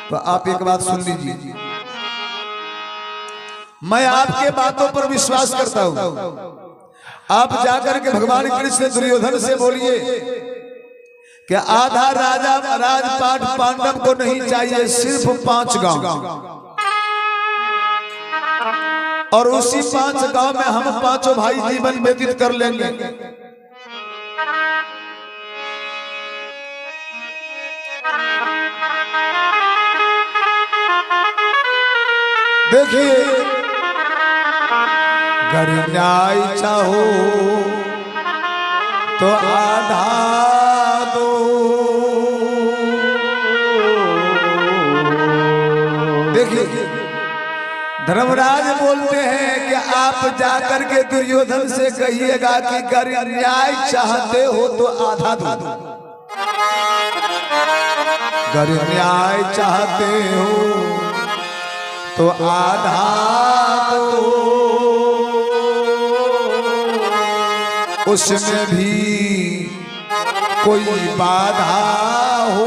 तो आप एक बात सुन लीजिए, मैं आपके बातों पर विश्वास करता हूं। आप जाकर के भगवान कृष्ण दुर्योधन से बोलिए कि आधा राजपाट पांडव को नहीं चाहिए, सिर्फ 5 गांव, और उसी 5 गांव में हम 5 भाई जीवन व्यतीत कर लेंगे। देखिए, अगर न्याय चाहो तो आधा दो, देखिए धर्मराज बोलते हैं कि आप जाकर के दुर्योधन से कहिएगा कि अगर न्याय चाहते हो तो आधा दो, अगर न्याय चाहते हो तो आधा दो, उसमें भी कोई बाधा हो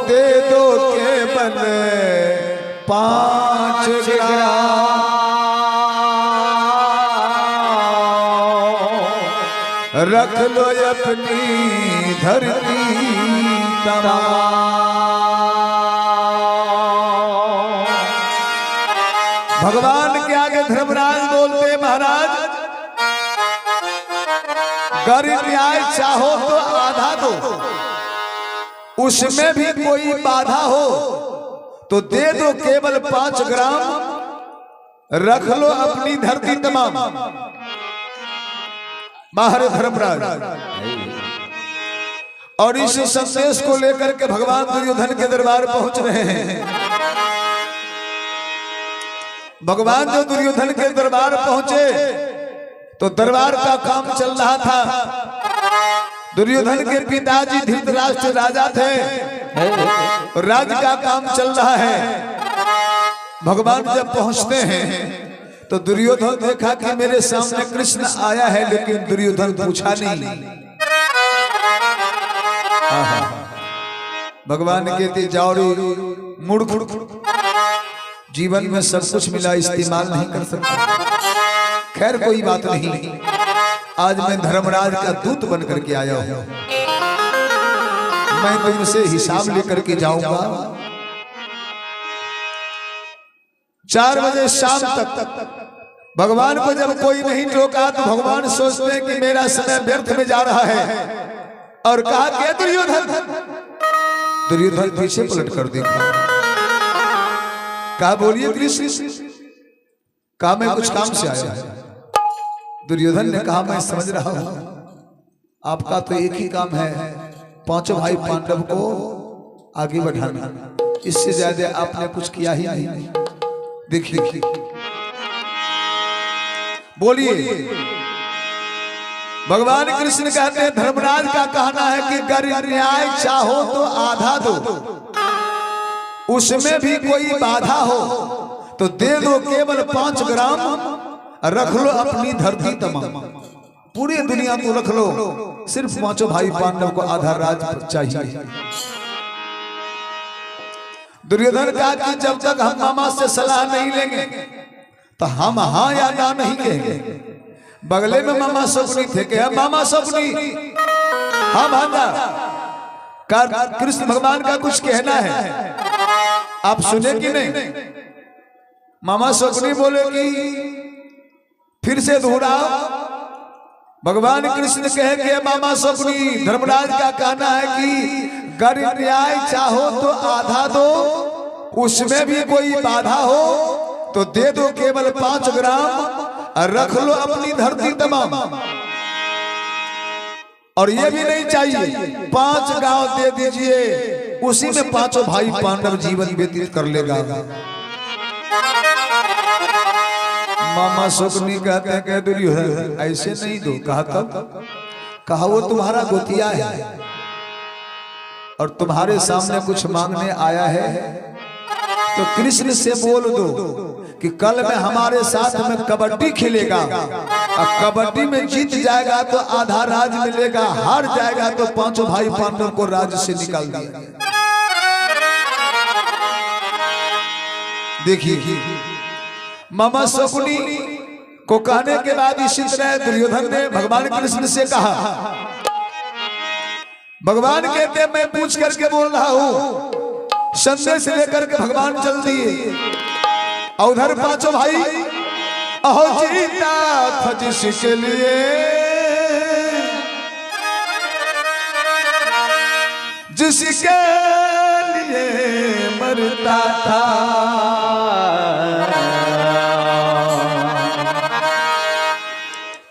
दे दो केवल 5 ग्राम, रख लो अपनी धरती तमाम। भगवान के आगे धर्मराज बोलते, महाराज अगर न्याय चाहो तो आधा दो, उसमें भी कोई बाधा हो तो दे दो केवल 5 ग्राम, रख लो अपनी धरती तमाम। बाहर धर्मराज और इस संदेश को लेकर के भगवान दुर्योधन के दरबार पहुंच रहे हैं। भगवान जो दुर्योधन के दरबार पहुंचे तो दरबार का काम चल रहा था। दुर्योधन के पिताजी धृतराष्ट्र राजा थे, राज्य का काम चल रहा है। भगवान जब पहुंचते हैं तो दुर्योधन देखा कि मेरे सामने कृष्ण आया है, लेकिन दुर्योधन पूछा नहीं। भगवान कहते जाओ मूर्ख, जीवन में सब कुछ मिला इस्तेमाल नहीं कर सकता। खैर कोई बात नहीं, आज मैं धर्मराज का दूत बन करके आया हूं, मैं तुमसे हिसाब लेकर के जाऊंगा। 4 बजे शाम तक भगवान को जब कोई नहीं टोका तो भगवान सोचते हैं कि मेरा समय व्यर्थ में जा रहा है, और कहा कि दुर्योधन पीछे पलट कर देखा, कहा बोलिए कृष्ण, कहा मैं कुछ काम से आया। दुर्योधन ने कहा मैं समझ रहा हूं, आपका तो एक ही काम है, 5 भाई पांडव को आगे बढ़ाना, इससे ज्यादा आपने कुछ किया ही नहीं। देखिए बोलिए, भगवान कृष्ण कहते हैं धर्मराज का कहना है कि अगर न्याय चाहो तो आधा दो, उसमें भी कोई बाधा हो तो दे दो केवल 5 ग्राम, रख लो अपनी धरती तमाम। पूरी दुनिया को रख लो, सिर्फ 5 भाई पांडव को आधा राज चाहिए। दुर्योधन कहा कि जब तक हम मामा से सलाह नहीं लेंगे तो हम हाँ या ना नहीं कहेंगे। बगले में मामा सपनी थे कि मामा सपनी, हाँ भांजा, कृष्ण भगवान का कुछ कहना है, आप सुने कि नहीं? मामा सपनी बोले कि फिर से दोहराओ। भगवान कृष्ण कहे कि मामा सपनी, धर्मराज का कहना है कि अगर न्याय चाहो तो आधा दो, उसमें भी कोई बाधा हो तो दे दो केवल 5 ग्राम, रख लो अपनी धरती तमाम। और ये भी नहीं चाहिए, 5 गांव दे दीजिए, उसी में 5 भाई पांडव जीवन व्यतीत कर लेगा। मामा शकुनी कहते हैं कि दुर्योधन ऐसे नहीं दो। कहा तब? कहा वो तुम्हारा गोतिया है और तुम्हारे सामने कुछ मांगने आया है, तो कृष्ण से बोल दो कि कल में हमारे साथ में कबड्डी खेलेगा और कबड्डी में जीत जाएगा तो आधा राज मिलेगा, हार जाएगा तो पांचों भाई पांडव को राज्य से निकाल दिया। देखिए मामा शकुनी को कहने के बाद इसी तरह दुर्योधन ने भगवान कृष्ण से कहा। भगवान कहते मैं पूछ करके बोल रहा हूं, संदेश लेकर के भगवान चल दिए। और उधर पांचों भाई अहो जीता था जिसके लिए, जिसके लिए मरता था,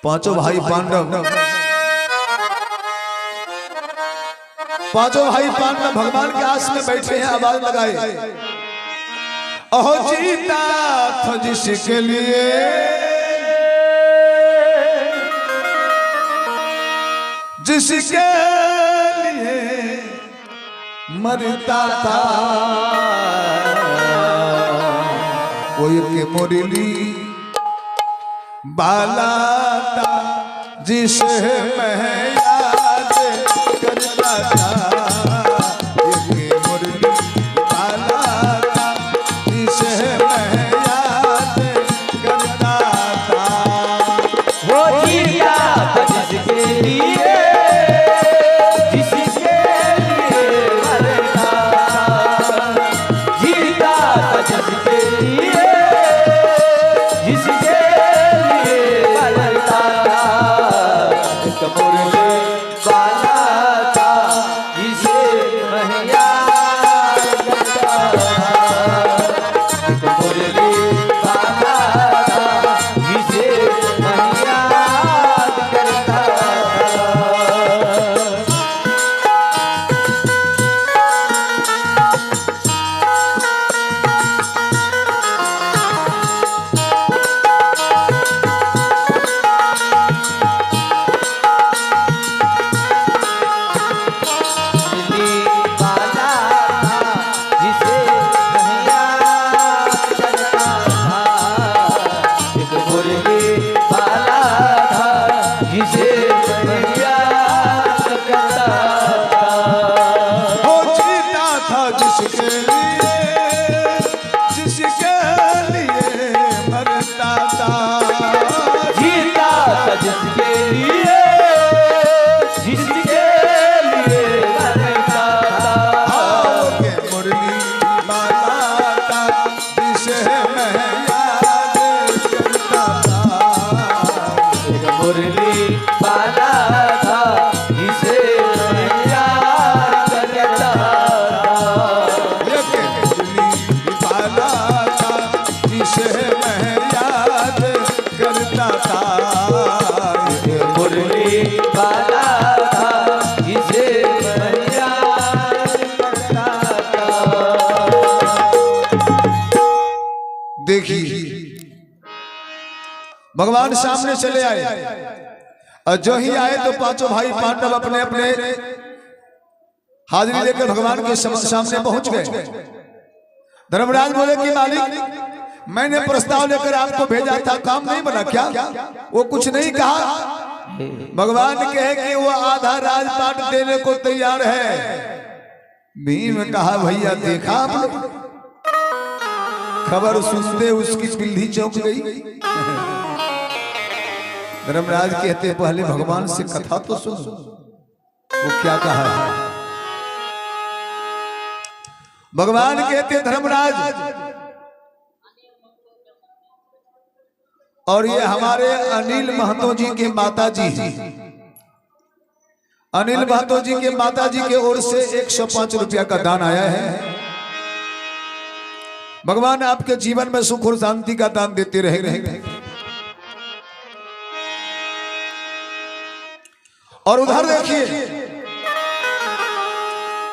पांचों भाई पांडव, पांचों भाई पांडव भगवान के आस में बैठे हैं, आवाज लगाए अहो जीता था जिसके लिए, जिसके लिए मरता था, कोई के मुरली बाला था जिसे मैं याद करता था, ये मुरली बाला था जिसे मैं याद करता था। वो जीता था जिसके लिए, जिसके लिए मरता था, जीता था जिसके लिए, जिसके भगवान सामने चले आए और जो ही आए तो पांचों भाई पांडव अपने अपने हाजिरी लेकर भगवान के सामने पहुंच गए। धर्मराज बोले कि मालिक मैंने प्रस्ताव लेकर आपको भेजा था, काम नहीं बना क्या? वो कुछ नहीं कहा। भगवान कहे कि वो आधा राजपाट देने को तैयार है। भीम कहा भैया देखा आपने? खबर सुनते उसकी पीढ़ी चौंक गई। धर्मराज कहते पहले भगवान से कथा तो सुनो, वो क्या कहा है। भगवान कहते धर्मराज, और ये हमारे अनिल महतो जी के माता जी, अनिल महतो जी के माता जी की ओर से 105 रुपया का दान आया है। भगवान आपके जीवन में सुख और शांति का दान देते रहे। और उधर देखिए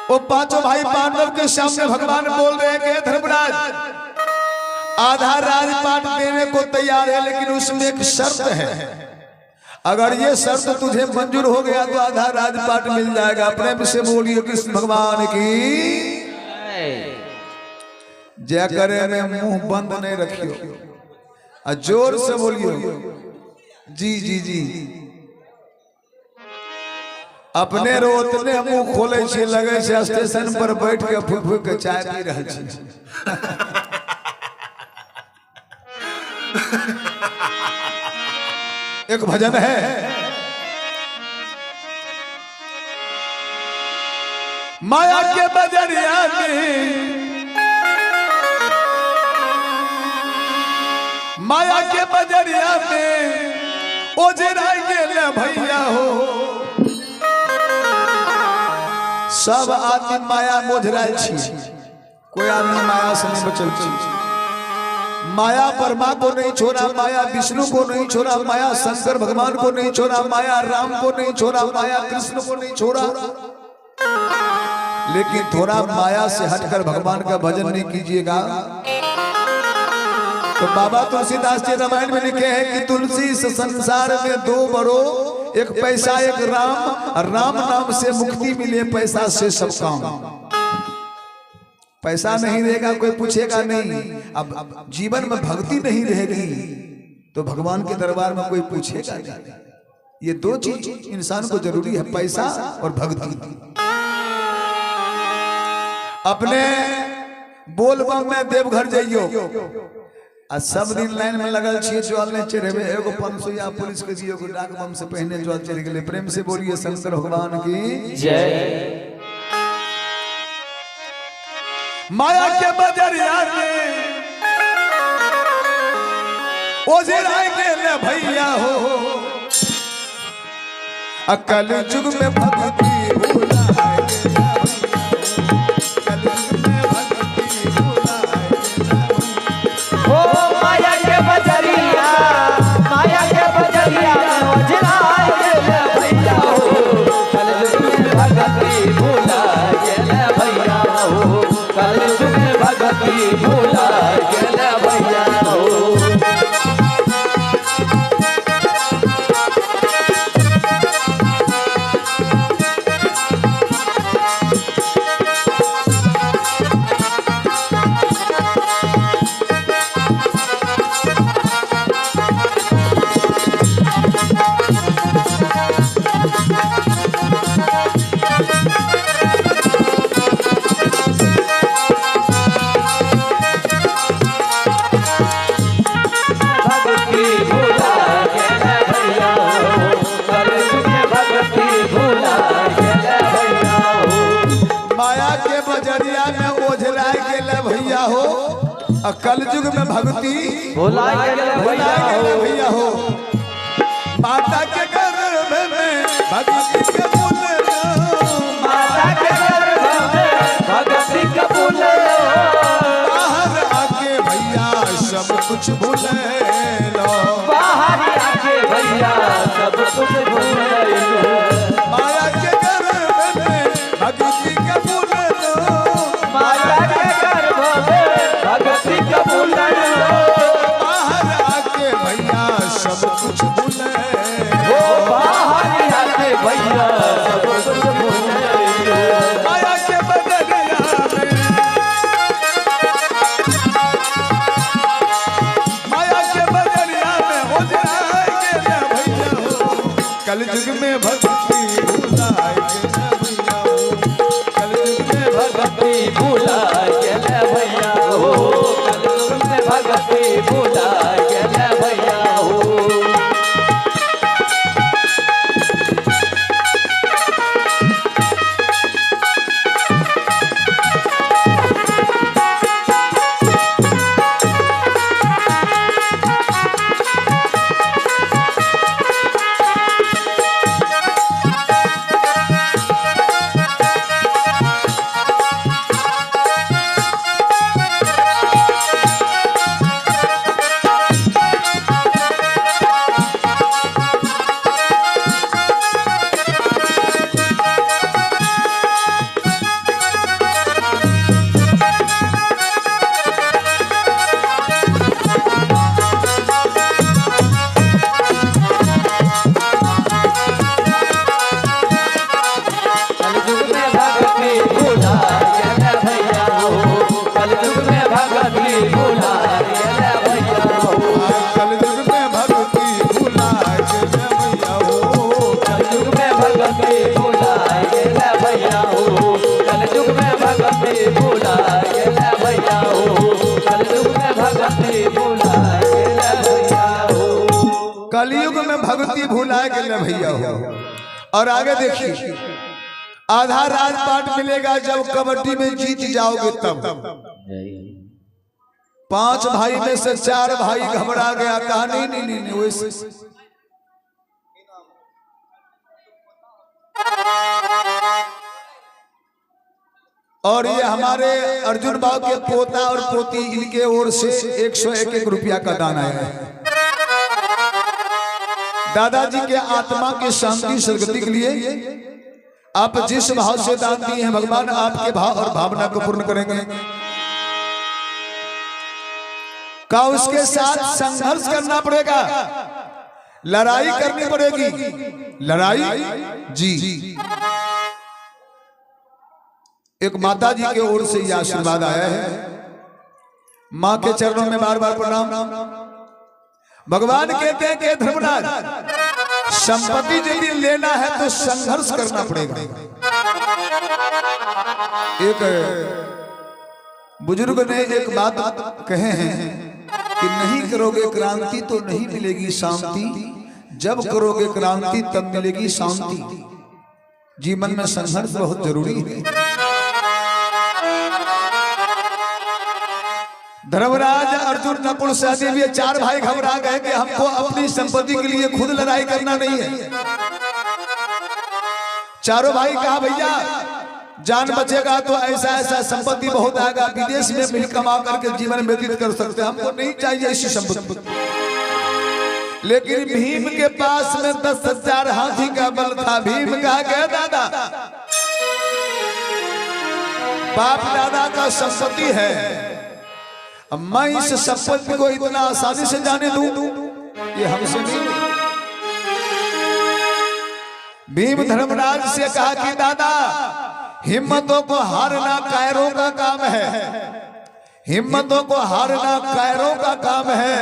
वो पांचों भाई पांडव के सामने भगवान बोल रहे हैं कि धर्मराज आधा राजपाट देने को तैयार है, लेकिन उसमें एक शर्त है। अगर ये शर्त तुझे मंजूर हो गया तो आधा राजपाट मिल जाएगा। प्रेम से बोलिए कृष्ण भगवान की। जय करे में मुंह बंद नहीं रखियो और जोर से बोलियो जी जी जी। अपने रोतने मुंह खोले छे, लगे छे स्टेशन पर बैठ के फूक फूक के चाय पी रहे छे। एक भजन है, माया के बजरिया में, माया के बजरिया में ओजरा गेले भैया हो। सब आदमी माया मोजराल छी, कोई आदमी माया से नहीं बचल छी। माया परमा को नहीं छोड़ा, माया विष्णु को नहीं छोड़ा, माया शंकर भगवान को नहीं छोड़ा, माया राम को नहीं छोड़ा, माया कृष्ण को नहीं छोड़ा। लेकिन थोड़ा माया से हटकर भगवान का भजन नहीं कीजिएगा तो बाबा तुलसीदास जी रामायण में लिखे हैं कि तुलसी इस संसार में दो बड़ो, एक पैसा एक राम, राम नाम से मुक्ति मिले, पैसा से सब काम। पैसा नहीं रहेगा कोई पूछेगा नहीं, अब जीवन में भक्ति नहीं रहेगी तो भगवान के दरबार में कोई पूछेगा नहीं। ये दो चीज इंसान को जरूरी है, पैसा और भक्ति। अपने बोलबम में देवघर जाइयो आ सब दिन लाइन में लगल छिए, जल नहीं चढ़ेबे, एगो 500 या पुलिस के दियो, एगो डाक बम से पहले जल चढ़ गेले। प्रेम से बोलिए शंकर भगवान की जय। माया के बजरिया में ओझरा गेले भैया हो, अकल युग में भक्ति कल युग में भक्ति भोला भैया हो। माता के गर्भ में भक्ति के फूल, माता के गर्भ में भक्ति के फूल, बाहर आके भैया सब कुछ भूल लो, बाहर आके भैया सब कुछ भूल लो। माया के गर्भ में भक्ति के फूल, माता के गर्भ में भक्ति के फूल, बाहर आके भैया सब कुछ भूल हो, बाहर आके भैया सब कुछ भूल लो। माया के बजरिया में, माया के बजरिया में ओझरा गेले भैया हो। कल युग में भक्ति भूला गेले भैया हो, कल युग में भक्ति भूला गेले भैया हो, कल युग में भक्ति भूला गेले भैया हो। भुला गए भैया हो। और आगे देखिए, आधा राजपाट मिलेगा जब कबड्डी में जीत जाओगे तब। 5 भाई में से 4 भाई घबरा गया, कहा नहीं नहीं नहीं, नहीं वैसे और ये हमारे अर्जुन बाबू के पोता और पोती, इनके ओर से 101 रुपया का दान आया है। दादाजी के आत्मा की शांति सदगति के लिए आप जिस भाव से दान दिए हैं, भगवान आपके भाव और भावना को पूर्ण करेंगे। का उसके साथ संघर्ष करना पड़ेगा, लड़ाई करनी पड़ेगी, लड़ाई जी। एक माता जी के ओर से यह आशीर्वाद आया है, मां के चरणों में बार बार प्रणाम। भगवान कहते हैं कि धर्मराज, संपत्ति यदि लेना है तो संघर्ष करना पड़ेगा। एक बुजुर्ग ने एक बात कहे हैं कि नहीं करोगे क्रांति तो नहीं मिलेगी शांति, जब करोगे क्रांति तब मिलेगी शांति। जीवन में संघर्ष बहुत जरूरी है। धर्मराज, अर्जुन, नकुल, सहदेव, ये 4 भाई घबरा गए कि हमको अपनी संपत्ति के लिए खुद लड़ाई करना नहीं है। चारों भाई कहा भैया जान बचेगा तो ऐसा ऐसा संपत्ति बहुत आएगा, विदेश में मिल कमा करके जीवन व्यतीत कर सकते हैं, हमको नहीं चाहिए ऐसी संपत्ति। लेकिन भीम के पास में 10,000 हाथी का बल था। भीम कहा गया दादा, बाप दादा का संपत्ति है, मैं इस संपत्ति को इतना आसानी से जाने दूं, ये हमसे नहीं। भीम धर्मराज से कहा कि दादा, हिम्मतों को हारना कायरों का काम है, हिम्मतों को हारना कायरों का काम है,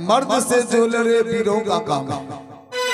मर्द से जो लड़े वीरों का काम है।